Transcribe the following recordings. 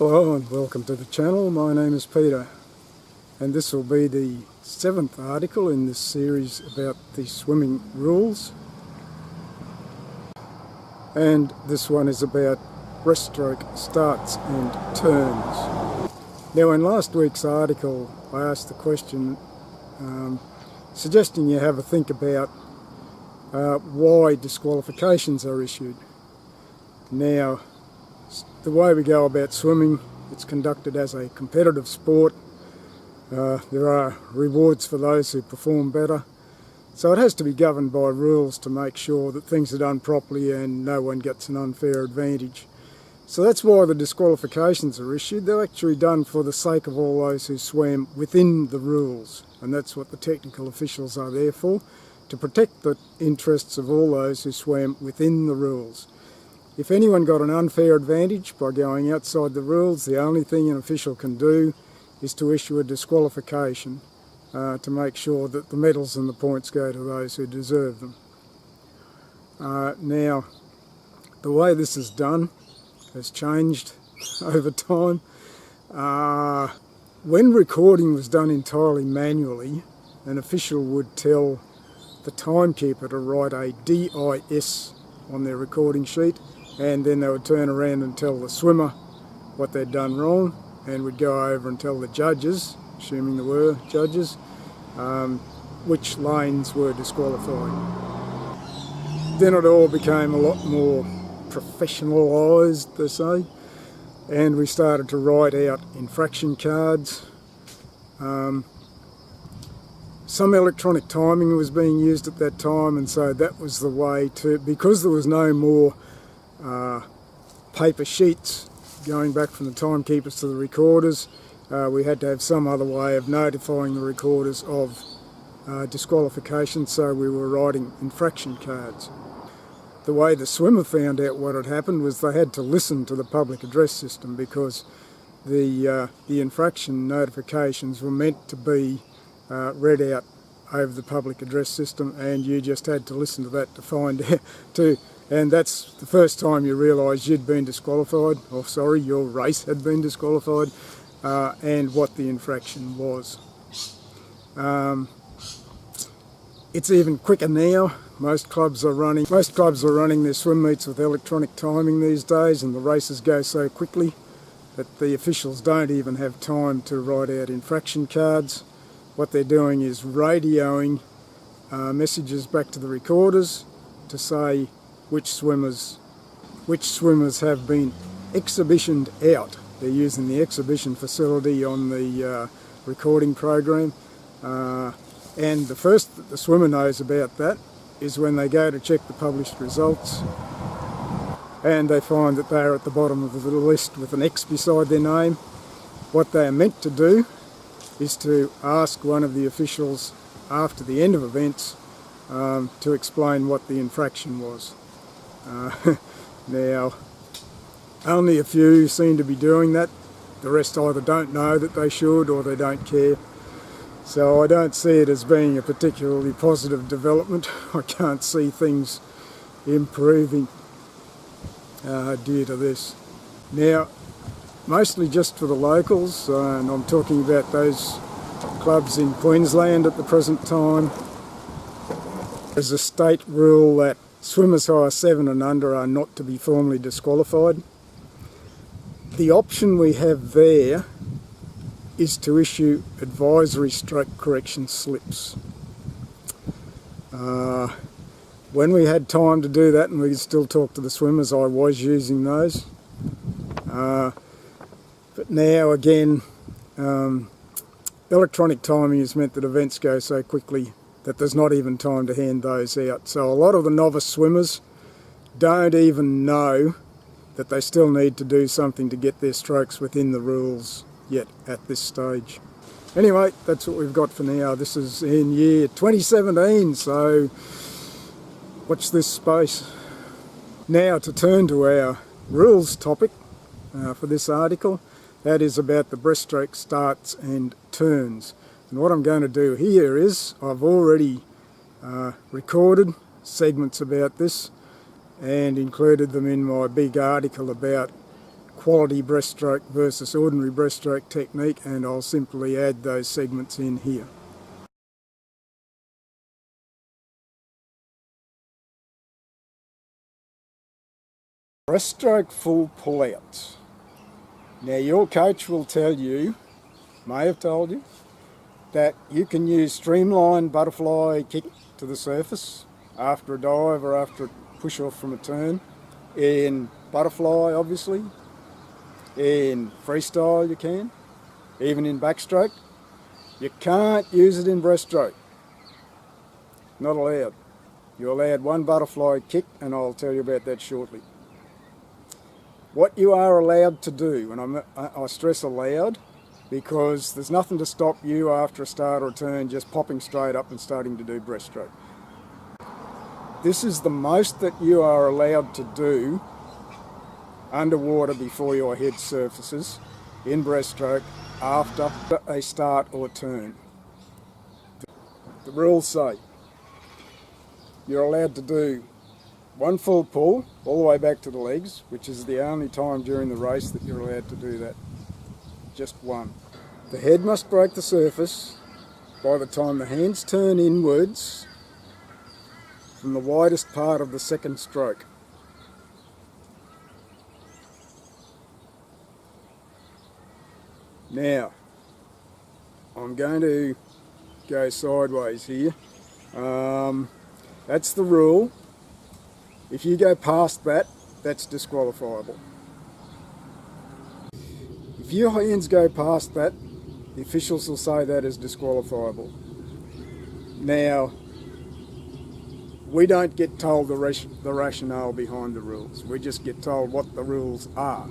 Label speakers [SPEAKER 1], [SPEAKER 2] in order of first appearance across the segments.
[SPEAKER 1] Hello and welcome to the channel. My name is Peter and this will be the 7th article in this series about the swimming rules, and this one is about breaststroke starts and turns. Now, in last week's article I asked the question suggesting you have a think about why disqualifications are issued. Now, the way we go about swimming, it's conducted as a competitive sport. There are rewards for those who perform better. So it has to be governed by rules to make sure that things are done properly and no one gets an unfair advantage. So that's why the disqualifications are issued. They're actually done for the sake of all those who swam within the rules. And that's what the technical officials are there for, to protect the interests of all those who swam within the rules. If anyone got an unfair advantage by going outside the rules, the only thing an official can do is to issue a disqualification to make sure that the medals and the points go to those who deserve them. Now, the way this is done has changed over time. When recording was done entirely manually, an official would tell the timekeeper to write a DIS on their recording sheet, and then they would turn around and tell the swimmer what they'd done wrong, and would go over and tell the judges, assuming there were judges, which lanes were disqualified. Then it all became a lot more professionalised, they say, and we started to write out infraction cards. Some electronic timing was being used at that time, and so that was the way to, because there was no more paper sheets going back from the timekeepers to the recorders, we had to have some other way of notifying the recorders of disqualification, so we were writing infraction cards. The way the swimmer found out what had happened was they had to listen to the public address system, because the infraction notifications were meant to be read out over the public address system, and you just had to listen to that to find out and that's the first time you realised you'd been disqualified, or sorry, your race had been disqualified, and what the infraction was. It's even quicker now. Most clubs are running their swim meets with electronic timing these days, and the races go so quickly that the officials don't even have time to write out infraction cards. What they're doing is radioing messages back to the recorders to say which swimmers have been exhibitioned out. They're using the exhibition facility on the recording program, and the first that the swimmer knows about that is when they go to check the published results and they find that they're at the bottom of the list with an X beside their name. What they are meant to do is to ask one of the officials after the end of events to explain what the infraction was. Now, only a few seem to be doing that. The rest either don't know that they should or they don't care. So I don't see it as being a particularly positive development. I can't see things improving due to this. Now, mostly just for the locals, and I'm talking about those clubs in Queensland at the present time. There's a state rule that swimmers who are 7 and under are not to be formally disqualified. The option we have there is to issue advisory stroke correction slips. When we had time to do that and we could still talk to the swimmers, I was using those. But now again, electronic timing has meant that events go so quickly that there's not even time to hand those out. So a lot of the novice swimmers don't even know that they still need to do something to get their strokes within the rules yet at this stage. Anyway, that's what we've got for now. This is in year 2017, so watch this space. Now to turn to our rules topic for this article. That is about the breaststroke starts and turns. And what I'm going to do here is, I've already recorded segments about this and included them in my big article about quality breaststroke versus ordinary breaststroke technique, and I'll simply add those segments in here. Breaststroke full pullouts. Now your coach will tell you, may have told you, that you can use streamlined butterfly kick to the surface after a dive or after a push off from a turn. In butterfly, obviously. In freestyle you can. Even in backstroke. You can't use it in breaststroke. Not allowed. You're allowed one butterfly kick, and I'll tell you about that shortly. What you are allowed to do, and I stress allowed, because there's nothing to stop you after a start or a turn just popping straight up and starting to do breaststroke. This is the most that you are allowed to do underwater before your head surfaces in breaststroke after a start or turn. The rules say you're allowed to do one full pull all the way back to the legs, which is the only time during the race that you're allowed to do that. Just one. The head must break the surface by the time the hands turn inwards from the widest part of the second stroke. Now, I'm going to go sideways here. That's the rule. If you go past that, that's disqualifiable. If your hands go past that, the officials will say that is disqualifiable. Now, we don't get told the rationale behind the rules. We just get told what the rules are.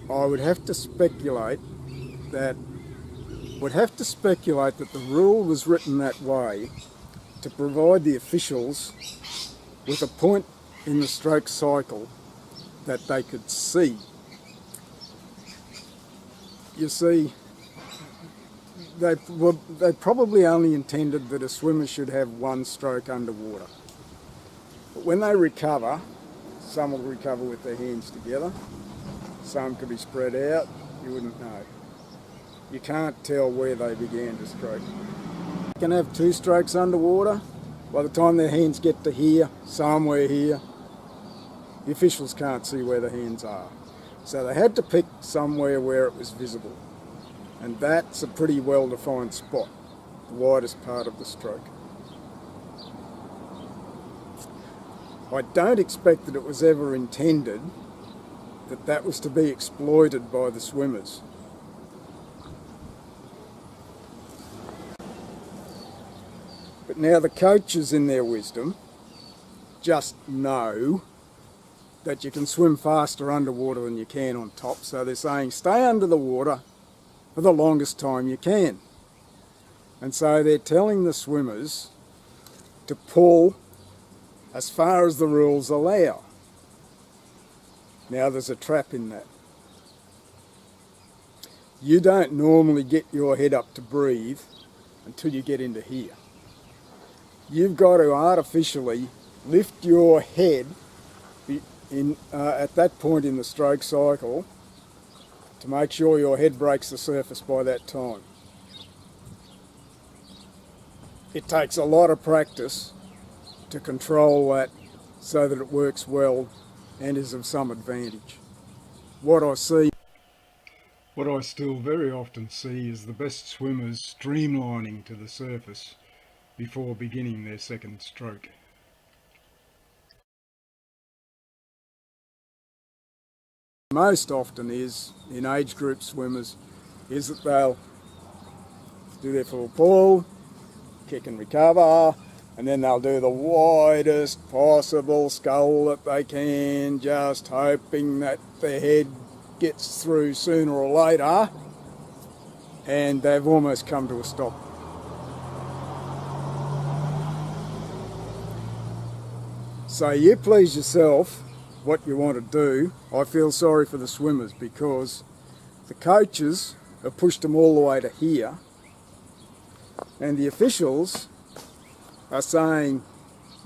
[SPEAKER 1] I would have to speculate that the rule was written that way to provide the officials with a point in the stroke cycle that they could see. You see, they probably only intended that a swimmer should have one stroke underwater. But when they recover, some will recover with their hands together, some could be spread out, you wouldn't know. You can't tell where they began to stroke. You can have two strokes underwater. By the time their hands get to here, somewhere here, the officials can't see where the hands are. So they had to pick somewhere where it was visible. And that's a pretty well-defined spot, the widest part of the stroke. I don't expect that it was ever intended that that was to be exploited by the swimmers. But now the coaches, in their wisdom, just know that you can swim faster underwater than you can on top, so they're saying stay under the water for the longest time you can. And so they're telling the swimmers to pull as far as the rules allow. Now there's a trap in that. You don't normally get your head up to breathe until you get into here. You've got to artificially lift your head at that point in the stroke cycle to make sure your head breaks the surface by that time. It takes a lot of practice to control that so that it works well and is of some advantage. What I still very often see is the best swimmers streamlining to the surface before beginning their second stroke. Most often is, in age group swimmers, is that they'll do their full pull, kick and recover, and then they'll do the widest possible scull that they can, just hoping that their head gets through sooner or later, and they've almost come to a stop. So you please yourself what you want to do. I feel sorry for the swimmers because the coaches have pushed them all the way to here, and the officials are saying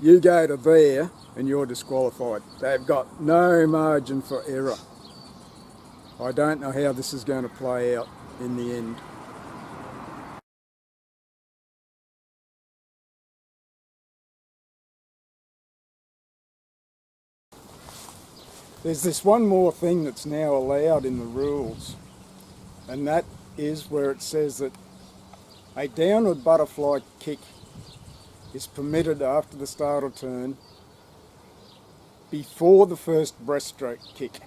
[SPEAKER 1] you go to there and you're disqualified. They've got no margin for error. I don't know how this is going to play out in the end. There's this one more thing that's now allowed in the rules, and that is where it says that a downward butterfly kick is permitted after the start or turn before the first breaststroke kick.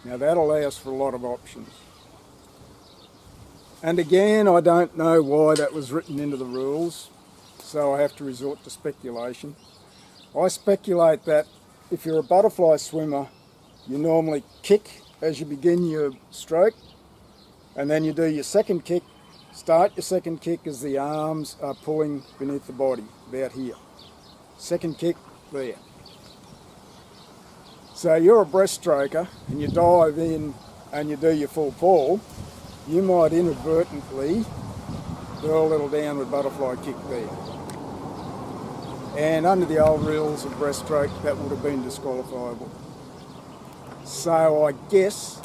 [SPEAKER 1] Now that allows for a lot of options. And again, I don't know why that was written into the rules, so I have to resort to speculation. I speculate that if you're a butterfly swimmer, you normally kick as you begin your stroke, and then you do your second kick. Start your second kick as the arms are pulling beneath the body, about here. Second kick, there. So you're a breaststroker and you dive in and you do your full pull, you might inadvertently do a little downward butterfly kick there. And under the old rules of breaststroke, that would have been disqualifiable. So I guess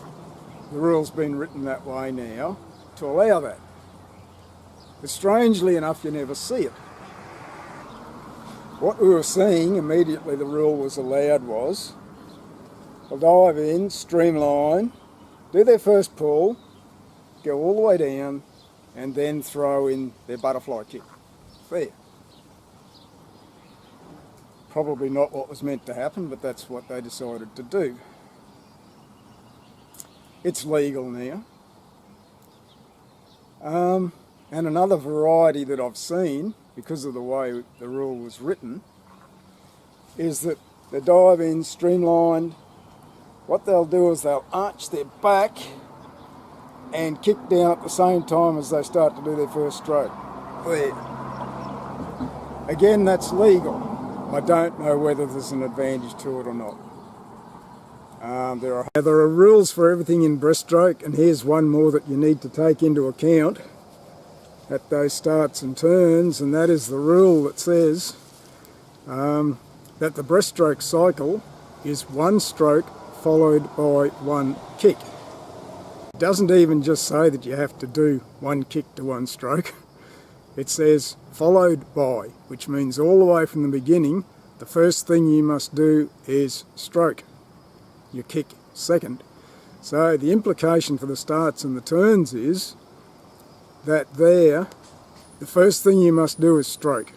[SPEAKER 1] the rule's been written that way now to allow that. But strangely enough, you never see it. What we were seeing immediately the rule was allowed was, they'll dive in, streamline, do their first pull, go all the way down, and then throw in their butterfly kick. There. Probably not what was meant to happen, but that's what they decided to do. It's legal now. And another variety that I've seen, because of the way the rule was written, is that they dive in, streamlined. What they'll do is they'll arch their back and kick down at the same time as they start to do their first stroke. There. Again, that's legal. I don't know whether there's an advantage to it or not. There are rules for everything in breaststroke, and here's one more that you need to take into account at those starts and turns, and that is the rule that says that the breaststroke cycle is one stroke followed by one kick. It doesn't even just say that you have to do one kick to one stroke. It says followed by, which means all the way from the beginning, the first thing you must do is stroke. You kick second. So the implication for the starts and the turns is that the first thing you must do is stroke.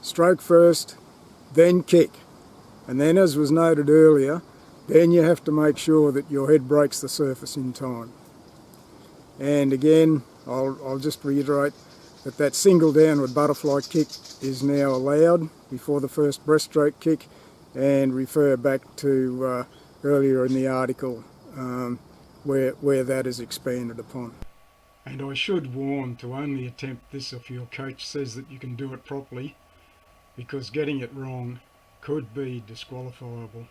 [SPEAKER 1] Stroke first, then kick. And then, as was noted earlier, then you have to make sure that your head breaks the surface in time. And again, I'll just reiterate that single downward butterfly kick is now allowed before the first breaststroke kick, and refer back to earlier in the article where that is expanded upon. And I should warn to only attempt this if your coach says that you can do it properly, because getting it wrong could be disqualifiable.